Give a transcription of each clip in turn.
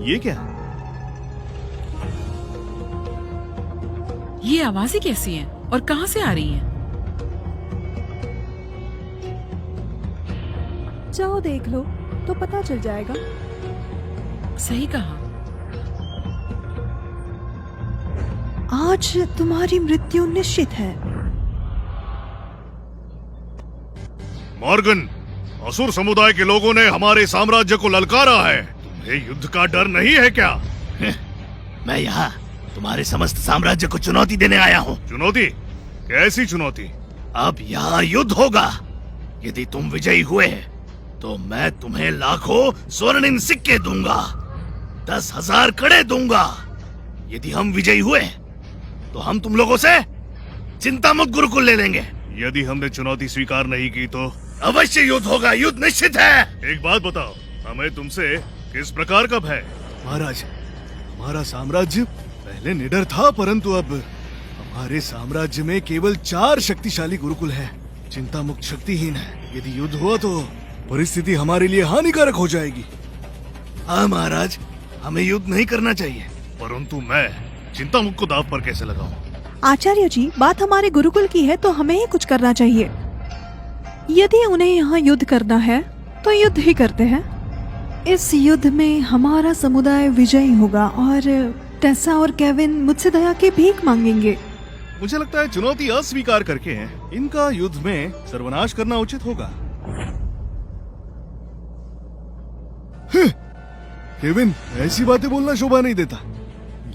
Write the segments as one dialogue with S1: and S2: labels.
S1: ये क्या?
S2: ये आवाजें कैसी हैं और कहां से आ रही हैं?
S3: जाओ देख लो तो पता चल जाएगा।
S2: सही कहा।
S3: आज तुम्हारी मृत्यु निश्चित है।
S4: मॉर्गन, असुर समुदाय के लोगों ने हमारे साम्राज्य को ललकारा है। तुम्हें युद्ध का डर नहीं है क्या?
S5: मैं यहाँ तुम्हारे समस्त साम्राज्य को चुनौती देने आया हूँ।
S4: चुनौती? कैसी चुनौती?
S5: अब यहाँ युद्ध होगा। यदि तुम विजयी हुए तो मैं तुम्हें लाखों स्वर्णिम सिक्के दूंगा, 10,000 कड़े दूंगा। यदि हम विजयी हुए तो हम तुम लोगों से चिंतामुक्त गुरुकुल ले लेंगे।
S4: यदि हमने चुनौती स्वीकार नहीं की तो?
S5: अवश्य युद्ध होगा, युद्ध निश्चित है।
S4: एक बात बताओ, हमें तुमसे किस प्रकार का भय?
S1: महाराज, हमारा साम्राज्य पहले निडर था, परंतु अब हमारे साम्राज्य में केवल 4 शक्तिशाली गुरुकुल हैं। चिंता मुक्त शक्तिहीन है। यदि युद्ध हुआ तो परिस्थिति हमारे लिए हानिकारक हो जाएगी।
S5: हाँ महाराज, हमें युद्ध नहीं करना चाहिए।
S4: परंतु मैं चिंता मुक्त को दांव पर कैसे लगाऊं?
S3: आचार्य जी, बात हमारे गुरुकुल की है तो हमें ही कुछ करना चाहिए। यदि उन्हें यहाँ युद्ध करना है तो युद्ध ही करते हैं। इस युद्ध में हमारा समुदाय विजयी होगा और टेसा और केविन मुझसे दया की भीख मांगेंगे।
S1: मुझे लगता है चुनौती अस्वीकार करके इनका युद्ध में सर्वनाश करना उचित होगा। केविन, ऐसी बातें बोलना शोभा नहीं देता।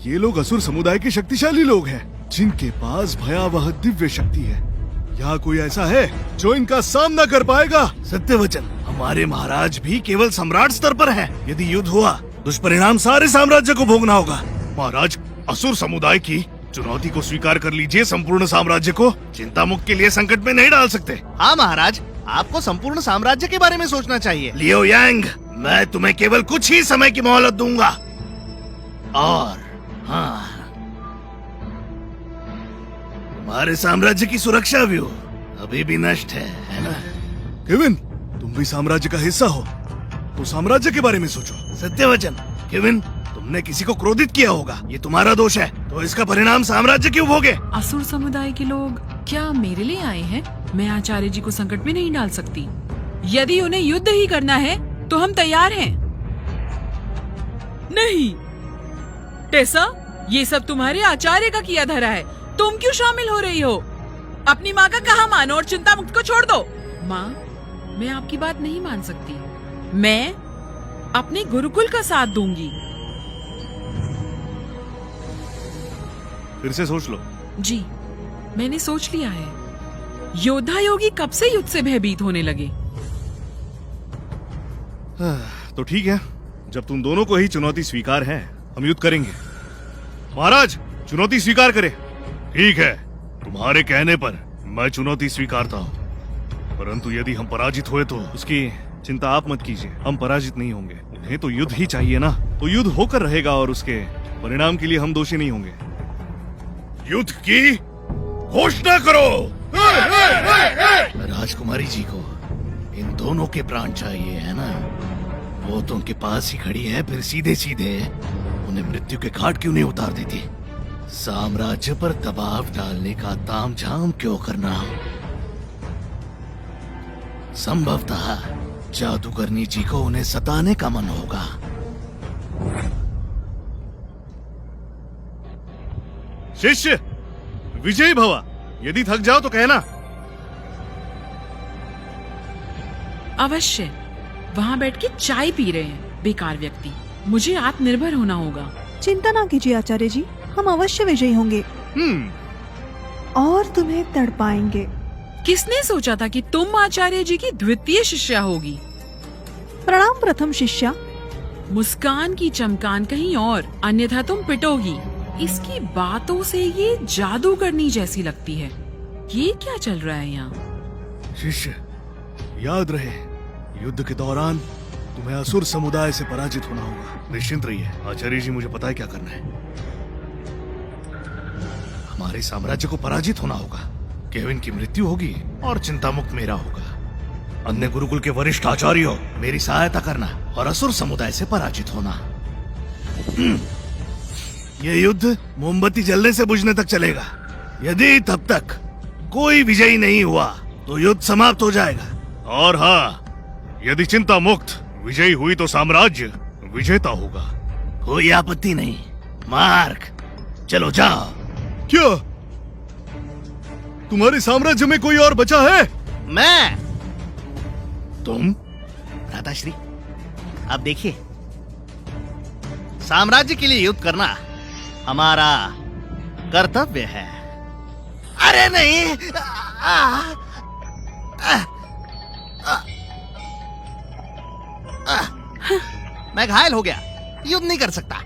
S1: ये लोग असुर समुदाय के शक्तिशाली लोग हैं, जिनके पास भयावह दिव्य शक्ति है। यहाँ कोई ऐसा है जो इनका सामना कर पाएगा?
S5: सत्यवचन, हमारे महाराज भी केवल सम्राट स्तर पर हैं। यदि युद्ध हुआ दुष्परिणाम सारे साम्राज्य को भोगना होगा।
S4: महाराज, असुर समुदाय की चुनौती को स्वीकार कर लीजिए। संपूर्ण साम्राज्य को चिंता मुक्त के लिए संकट में नहीं डाल सकते।
S5: हाँ महाराज, आपको संपूर्ण साम्राज्य के बारे में सोचना चाहिए। लियो यांग, मैं तुम्हें केवल कुछ ही समय की मोहलत दूंगा। और हाँ, तुम्हारे साम्राज्य की सुरक्षा व्यूह अभी भी नष्ट है ना?
S1: केविन, तुम भी साम्राज्य का हिस्सा हो तो साम्राज्य के बारे में सोचो।
S5: सत्यवचन, केविन, तुमने किसी को क्रोधित किया होगा, ये तुम्हारा दोष है, तो इसका परिणाम साम्राज्य क्यों भोगे?
S2: असुर समुदाय के लोग क्या मेरे लिए आए हैं? मैं आचार्य जी को संकट में नहीं डाल सकती। यदि उन्हें युद्ध ही करना है तो हम तैयार हैं। नहीं टेसा, ये सब तुम्हारे आचार्य का किया धरा है। तुम क्यों शामिल हो रही हो? अपनी माँ का कहा मानो और चिंता मुक्त को छोड़ दो। माँ, मैं आपकी बात नहीं मान सकती। मैं अपने गुरुकुल का साथ दूंगी।
S1: फिर से सोच लो।
S2: जी, मैंने सोच लिया है। योद्धा योगी कब से युद्ध से भयभीत होने लगे।
S1: तो ठीक है, जब तुम दोनों को ही चुनौती स्वीकार है, हम युद्ध करेंगे।
S4: महाराज, चुनौती स्वीकार करें। ठीक है, तुम्हारे कहने पर मैं चुनौती स्वीकारता हूँ।
S1: परंतु यदि हम पराजित हुए तो उसकी चिंता आप मत कीजिए, हम पराजित नहीं होंगे। उन्हें तो युद्ध ही चाहिए ना, तो युद्ध होकर रहेगा और उसके परिणाम के लिए हम दोषी नहीं होंगे।
S4: युद्ध की घोषणा करो।
S5: राजकुमारी जी को इन दोनों के प्राण चाहिए, है ना? वो तो उनके पास ही खड़ी है, फिर सीधे सीधे उन्हें मृत्यु के घाट क्यों नहीं उतार देती? साम्राज्य पर दबाव डालने का तामझाम क्यों करना? संभवतः जादूगरनी जी को उन्हें सताने का मन होगा।
S1: शिष्य, विजयी भवा। यदि थक जाओ तो कहना।
S2: अवश्य। वहाँ बैठ के चाय पी रहे हैं बेकार व्यक्ति। मुझे आत्मनिर्भर होना होगा।
S3: चिंता ना कीजिए आचार्य जी, हम अवश्य विजयी होंगे और तुम्हें तड़पाएंगे।
S2: किसने सोचा था कि तुम आचार्य जी की द्वितीय शिष्या होगी?
S3: प्रणाम प्रथम शिष्या।
S2: मुस्कान की चमकान कहीं और, अन्यथा तुम पिटोगी। इसकी बातों से ये जादूगरनी जैसी लगती है। ये क्या चल रहा है यहाँ?
S1: शिष्य, याद रहे, युद्ध के दौरान तुम्हें असुर समुदाय से पराजित होना होगा। निश्चिंत रहिए, आचार्य जी, मुझे पता है क्या करना है।
S5: हमारे साम्राज्य को पराजित होना होगा, केविन की मृत्यु होगी और चिंता मुक्त मेरा होगा। अन्य गुरुकुल के वरिष्ठ आचार्यों, मेरी सहायता करना और असुर समुदाय से पराजित होना। ये युद्ध मोमबत्ती जलने से बुझने तक चलेगा। यदि तब तक कोई विजयी नहीं हुआ तो युद्ध समाप्त हो जाएगा।
S4: और हाँ, यदि चिंता मुक्त विजयी हुई तो साम्राज्य विजेता होगा।
S5: कोई आपत्ति नहीं। मार्क, चलो जाओ।
S1: क्या तुम्हारे साम्राज्य में कोई और बचा है?
S5: मैं? तुम? भ्राताश्री, अब देखिए, साम्राज्य के लिए युद्ध करना हमारा कर्तव्य है। अरे नहीं, मैं घायल हो गया, युद्ध नहीं कर सकता।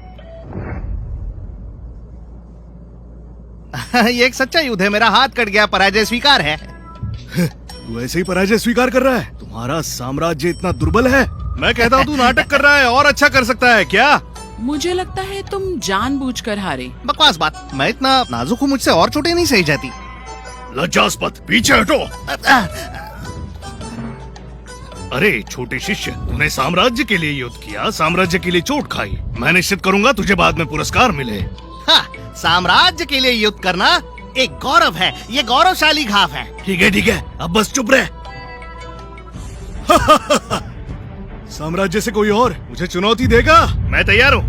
S5: ये एक सच्चा युद्ध है, मेरा हाथ कट गया, पराजय स्वीकार है।
S1: तू ऐसे ही पराजय स्वीकार कर रहा है? तुम्हारा साम्राज्य इतना दुर्बल है?
S4: मैं कहता हूँ तू नाटक कर रहा है, और अच्छा कर सकता है क्या?
S2: मुझे लगता है तुम जानबूझकर हारे।
S5: बकवास बात, मैं इतना नाजुक हूँ, मुझसे और चोटें नहीं सही जाती।
S4: लज्जास्पद, पीछे हटो। अरे छोटे शिष्य, तूने साम्राज्य के लिए युद्ध किया, साम्राज्य के लिए चोट खाई। मैं निश्चित करूंगा तुझे बाद में पुरस्कार मिले।
S5: हाँ, साम्राज्य के लिए युद्ध करना एक गौरव है, ये गौरवशाली घाव है। ठीक है, अब बस चुप रहे।
S1: साम्राज्य से कोई और मुझे चुनौती देगा?
S4: मैं तैयार हूँ।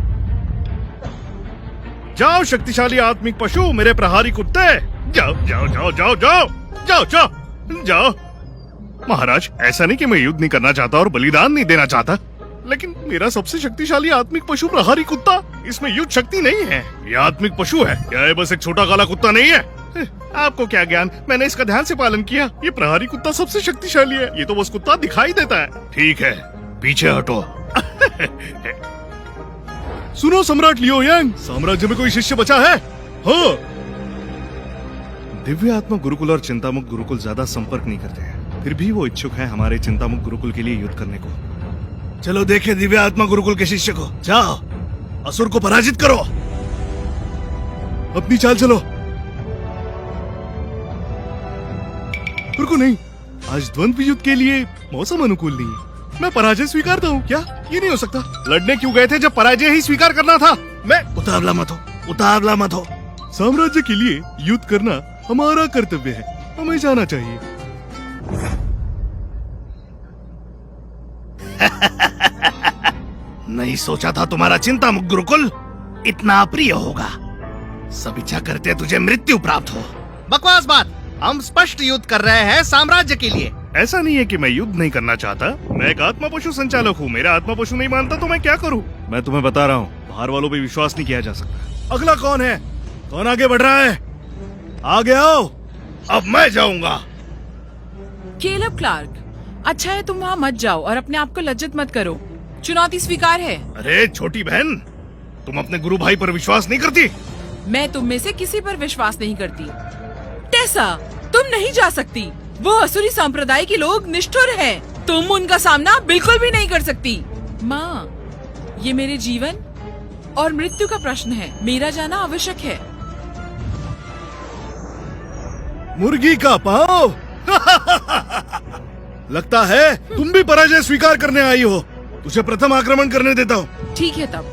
S4: जाओ शक्तिशाली आत्मिक पशु, मेरे प्रहारी कुत्ते, जाओ जाओ जाओ जाओ जाओ जाओ जाओ जाओ। महाराज, ऐसा नहीं कि मैं युद्ध नहीं करना चाहता और बलिदान नहीं देना चाहता, लेकिन मेरा सबसे शक्तिशाली आत्मिक पशु प्रहारी कुत्ता, इसमें युद्ध शक्ति नहीं है। ये आत्मिक पशु है, क्या ये बस एक छोटा काला कुत्ता नहीं है? आपको क्या ज्ञान, मैंने इसका ध्यान से पालन किया। ये प्रहारी कुत्ता सबसे शक्तिशाली है, ये तो बस कुत्ता दिखाई देता है। ठीक है, पीछे हटो।
S1: सुनो सम्राट लियो यांग, साम्राज्य में कोई शिष्य बचा है? हाँ।
S4: दिव्य आत्मा गुरुकुल और चिंतामुक्त गुरुकुल ज्यादा संपर्क नहीं करते हैं, फिर भी वो इच्छुक है हमारे चिंतामुक्त गुरुकुल के लिए युद्ध करने को।
S5: चलो देखे दिव्य आत्मा गुरुकुल के शिष्य को। जाओ, असुर को पराजित करो।
S1: अपनी चाल चलो। रुको नहीं, आज द्वंद्व युद्ध के लिए मौसम अनुकूल नहीं है। मैं पराजय स्वीकारता हूँ। क्या ये नहीं हो सकता?
S4: लड़ने क्यों गए थे जब पराजय ही स्वीकार करना था? मैं
S5: उतावला मत हो, उतावला मत हो।
S1: साम्राज्य के लिए युद्ध करना हमारा कर्तव्य है, हमें जाना चाहिए।
S5: नहीं सोचा था तुम्हारा चिंतामुक्त गुरुकुल इतना अप्रिय होगा। सब इच्छा करते तुझे मृत्यु प्राप्त हो। बकवास बात, हम स्पष्ट युद्ध कर रहे हैं साम्राज्य के लिए।
S4: ऐसा नहीं है कि मैं युद्ध नहीं करना चाहता, मैं एक आत्मा पशु संचालक हूँ। मेरा आत्मा पशु नहीं मानता तो मैं क्या करूँ? मैं तुम्हें बता रहा हूँ, बाहर वालों पे विश्वास नहीं किया जा सकता।
S1: अगला कौन है? कौन आगे बढ़ रहा है? आगे आओ।
S5: अब मैं जाऊंगा।
S2: केलब क्लार्क, अच्छा है तुम वहाँ मत जाओ और अपने आप को लज्जित मत करो। चुनौती स्वीकार है।
S4: अरे छोटी बहन, तुम अपने गुरु भाई पर विश्वास नहीं करती?
S2: मैं तुम में से किसी पर विश्वास नहीं करती। टेसा, तुम नहीं जा सकती। वो असुरी संप्रदाय के लोग निष्ठुर हैं। तुम उनका सामना बिल्कुल भी नहीं कर सकती। माँ, ये मेरे जीवन और मृत्यु का प्रश्न है। मेरा जाना आवश्यक है।
S1: मुर्गी का पाँव। लगता है तुम भी पराजय स्वीकार करने आई हो। तुझे प्रथम आक्रमण करने देता हूँ।
S2: ठीक है तब।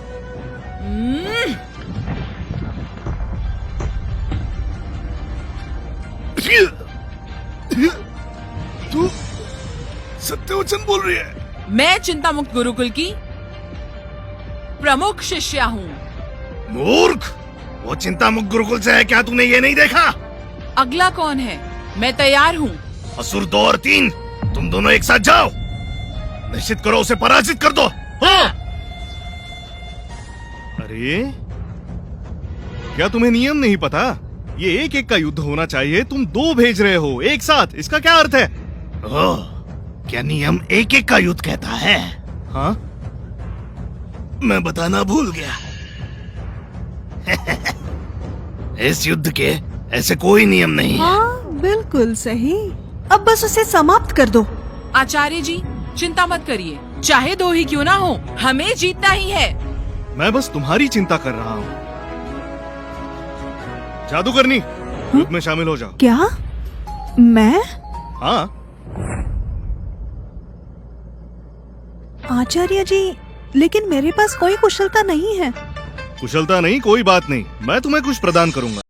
S1: तू सत्यवचन बोल रही है?
S2: मैं चिंतामुक्त गुरुकुल की प्रमुख शिष्या हूँ।
S5: मूर्ख, वो चिंतामुक्त गुरुकुल से है, क्या तूने ये नहीं देखा?
S2: अगला कौन है? मैं तैयार हूँ।
S5: असुर 2 और 3, तुम दोनों एक साथ जाओ। निश्चित करो, उसे पराजित कर दो। हाँ।
S4: अरे क्या तुम्हें नियम नहीं पता? ये एक एक का युद्ध होना चाहिए, तुम 2 भेज रहे हो एक साथ, इसका क्या अर्थ है?
S5: ओह, क्या नियम एक एक का युद्ध कहता है?
S4: हाँ,
S5: मैं बताना भूल गया। इस युद्ध के ऐसे कोई नियम नहीं है।
S3: हाँ बिल्कुल सही। अब बस उसे समाप्त कर दो।
S2: आचार्य जी, चिंता मत करिए, चाहे 2 ही क्यों ना हो, हमें जीतना ही है।
S4: मैं बस तुम्हारी चिंता कर रहा हूँ। जादूगरनी, युद्ध में शामिल हो जाओ।
S3: क्या? मैं?
S4: हाँ।
S3: आचार्य जी, लेकिन मेरे पास कोई कुशलता नहीं है।
S4: कुशलता नहीं, कोई बात नहीं, मैं तुम्हें कुछ प्रदान करूंगा।